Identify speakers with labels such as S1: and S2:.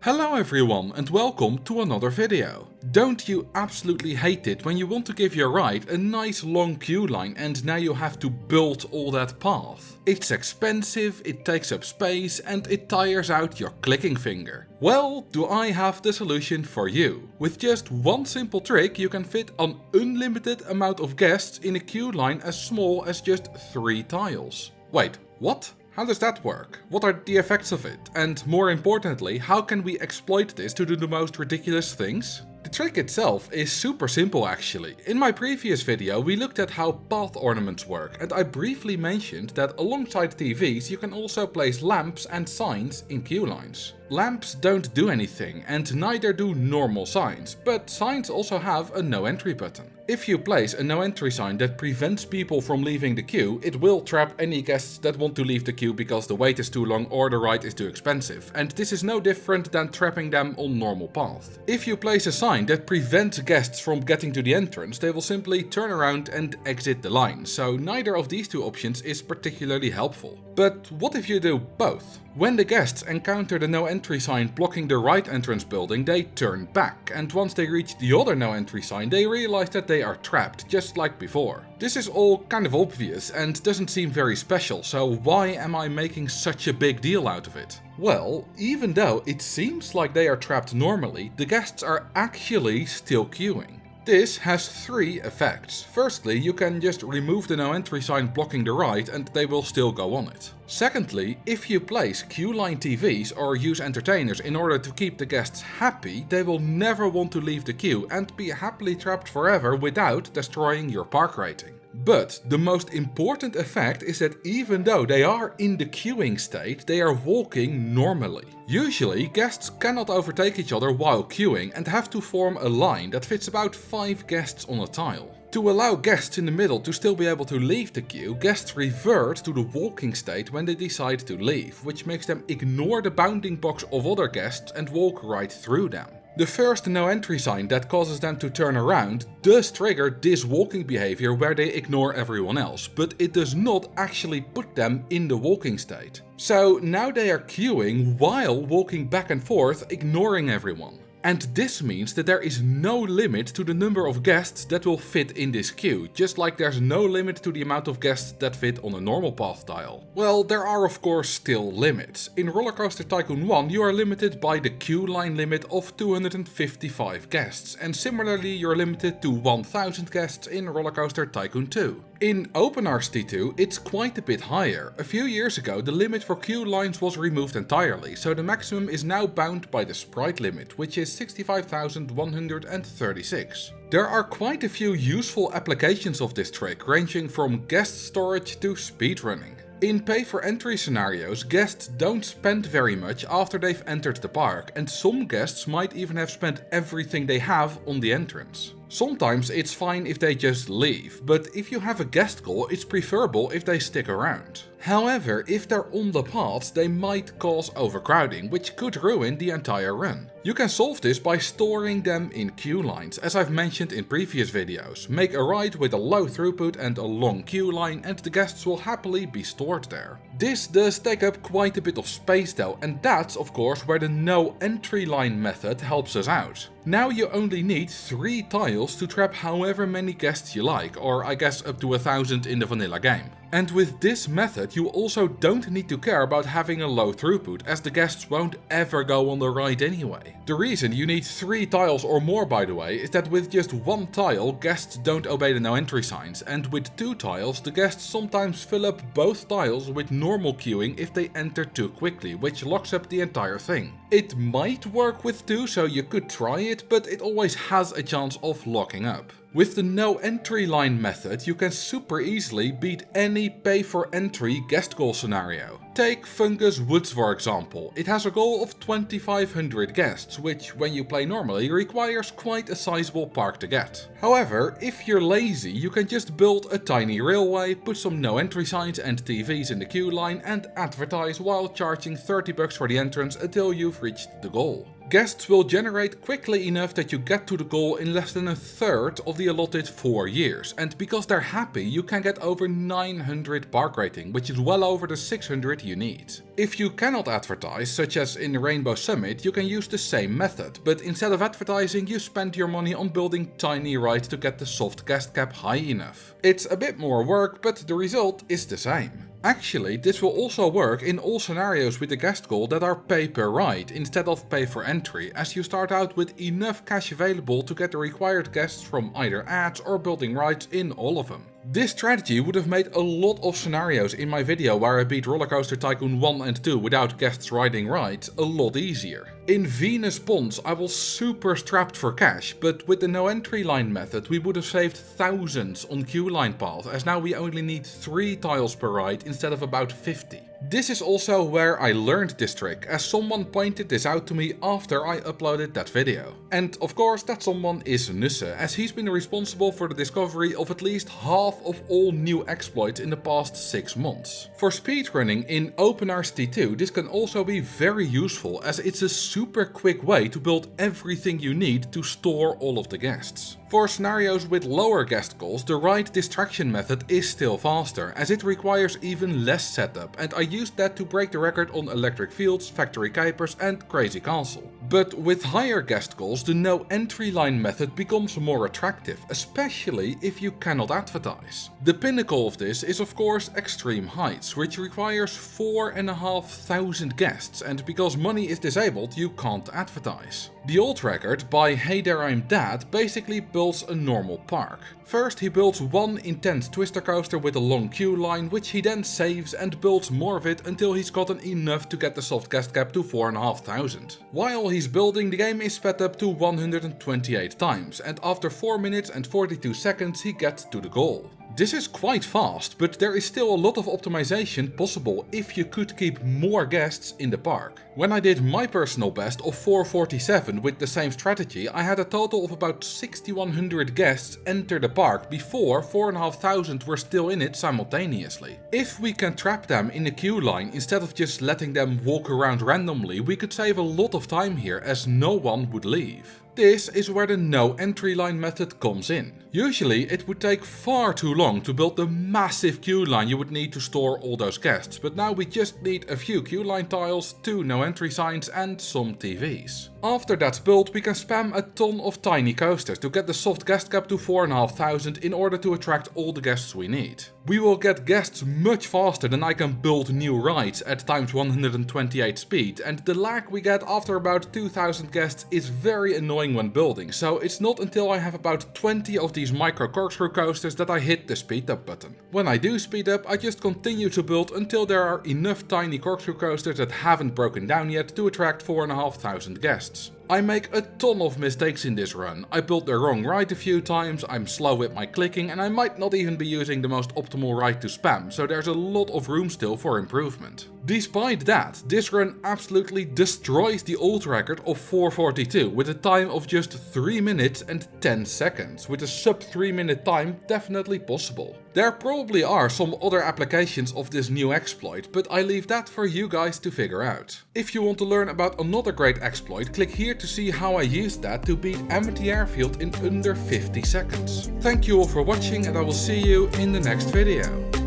S1: Hello everyone and welcome to another video. Don't you absolutely hate it when you want to give your ride a nice long queue line and now you have to build all that path? It's expensive, it takes up space and it tires out your clicking finger. Well, do I have the solution for you. With just one simple trick you can fit an unlimited amount of guests in a queue line as small as just 3 tiles. Wait, what? How does that work? What are the effects of it? And more importantly, how can we exploit this to do the most ridiculous things? The trick itself is super simple actually. In my previous video we looked at how path ornaments work and I briefly mentioned that alongside TVs you can also place lamps and signs in queue lines. Lamps don't do anything and neither do normal signs, but signs also have a no entry button. If you place a no entry sign that prevents people from leaving the queue, it will trap any guests that want to leave the queue because the wait is too long or the ride is too expensive, and this is no different than trapping them on normal path. If you place a sign that prevents guests from getting to the entrance, they will simply turn around and exit the line, so neither of these two options is particularly helpful. But what if you do both? When the guests encounter the no entry sign blocking the right entrance building, they turn back, and once they reach the other no entry sign, they realize that they are trapped, just like before. This is all kind of obvious and doesn't seem very special, so why am I making such a big deal out of it? Well, even though it seems like they are trapped normally, the guests are actually still queuing. This has 3 effects. Firstly, you can just remove the no entry sign blocking the ride and they will still go on it. Secondly, if you place queue line TVs or use entertainers in order to keep the guests happy, they will never want to leave the queue and be happily trapped forever without destroying your park rating. But the most important effect is that even though they are in the queuing state, they are walking normally. Usually, guests cannot overtake each other while queuing and have to form a line that fits about 5 guests on a tile. To allow guests in the middle to still be able to leave the queue, guests revert to the walking state when they decide to leave, which makes them ignore the bounding box of other guests and walk right through them. The first no entry sign that causes them to turn around does trigger this walking behavior where they ignore everyone else, but it does not actually put them in the walking state. So now they are queuing while walking back and forth, ignoring everyone. And this means that there is no limit to the number of guests that will fit in this queue, just like there's no limit to the amount of guests that fit on a normal path tile. Well, there are of course still limits. In Rollercoaster Tycoon 1 you are limited by the queue line limit of 255 guests, and similarly you're limited to 1000 guests in Rollercoaster Tycoon 2. In OpenRCT2 it's quite a bit higher. A few years ago the limit for queue lines was removed entirely, so the maximum is now bound by the sprite limit, which is 65,136. There are quite a few useful applications of this trick, ranging from guest storage to speedrunning. In pay-for-entry scenarios, guests don't spend very much after they've entered the park, and some guests might even have spent everything they have on the entrance. Sometimes it's fine if they just leave, but if you have a guest goal, it's preferable if they stick around. However, if they're on the paths, they might cause overcrowding, which could ruin the entire run. You can solve this by storing them in queue lines, as I've mentioned in previous videos. Make a ride with a low throughput and a long queue line and the guests will happily be stored there. This does take up quite a bit of space though, and that's of course where the no entry line method helps us out. Now you only need 3 tiles to trap however many guests you like, or I guess up to 1000 in the vanilla game. And with this method you also don't need to care about having a low throughput, as the guests won't ever go on the ride anyway. The reason you need 3 tiles or more, by the way, is that with just 1 tile guests don't obey the no entry signs, and with 2 tiles the guests sometimes fill up both tiles with normal queuing if they enter too quickly, which locks up the entire thing. It might work with 2, so you could try it, but it always has a chance of locking up. With the no entry line method you can super easily beat any pay for entry guest goal scenario. Take Fungus Woods for example. It has a goal of 2500 guests, which when you play normally requires quite a sizable park to get. However, if you're lazy you can just build a tiny railway, put some no entry signs and TVs in the queue line and advertise while charging $30 for the entrance until you've reached the goal. Guests will generate quickly enough that you get to the goal in less than a third of the allotted 4 years, and because they're happy you can get over 900 park rating, which is well over the 600 you need. If you cannot advertise, such as in Rainbow Summit, you can use the same method, but instead of advertising you spend your money on building tiny rides to get the soft guest cap high enough. It's a bit more work, but the result is the same. Actually, this will also work in all scenarios with the guest goal that are pay per ride instead of pay for entry, as you start out with enough cash available to get the required guests from either ads or building rides in all of them. This strategy would have made a lot of scenarios in my video where I beat Rollercoaster Tycoon 1 and 2 without guests riding rides a lot easier. In Venus Ponds I was super strapped for cash, but with the no entry line method we would have saved thousands on queue line path, as now we only need 3 tiles per ride instead of about 50. This is also where I learned this trick, as someone pointed this out to me after I uploaded that video. And of course that someone is Nusse, as he's been responsible for the discovery of at least half of all new exploits in the past 6 months. For speedrunning in OpenRCT2 this can also be very useful, as it's a super quick way to build everything you need to store all of the guests. For scenarios with lower guest goals, the ride distraction method is still faster, as it requires even less setup, and I used that to break the record on Electric Fields, Factory Kuipers and Crazy Castle. But with higher guest goals, the no entry line method becomes more attractive, especially if you cannot advertise. The pinnacle of this is of course Extreme Heights, which requires 4,500 guests, and because money is disabled you can't advertise. The old record by Hey There I'm Dad basically builds a normal park. First he builds one intense twister coaster with a long queue line, which he then saves and builds more of it until he's gotten enough to get the soft guest cap to 4,500. While he's building, the game is sped up to 128 times, and after 4 minutes and 42 seconds he gets to the goal. This is quite fast, but there is still a lot of optimization possible if you could keep more guests in the park. When I did my personal best of 447 with the same strategy, I had a total of about 6,100 guests enter the park before 4,500 were still in it simultaneously. If we can trap them in a queue line instead of just letting them walk around randomly, we could save a lot of time here, as no one would leave. This is where the no entry line method comes in. Usually it would take far too long to build the massive queue line you would need to store all those guests, but now we just need a few queue line tiles, 2 no entry signs and some TVs. After that's built we can spam a ton of tiny coasters to get the soft guest cap to 4,500 in order to attract all the guests we need. We will get guests much faster than I can build new rides at times 128 speed, and the lag we get after about 2,000 guests is very annoying when building, so it's not until I have about 20 of these micro corkscrew coasters that I hit the speed up button. When I do speed up, I just continue to build until there are enough tiny corkscrew coasters that haven't broken down yet to attract 4,500 guests. I make a ton of mistakes in this run. I built the wrong ride a few times, I'm slow with my clicking, and I might not even be using the most optimal ride to spam, so there's a lot of room still for improvement. Despite that, this run absolutely destroys the old record of 442 with a time of just 3 minutes and 10 seconds, with a sub 3 minute time definitely possible. There probably are some other applications of this new exploit, but I leave that for you guys to figure out. If you want to learn about another great exploit, click here to see how I used that to beat Amity Airfield in under 50 seconds. Thank you all for watching, and I will see you in the next video.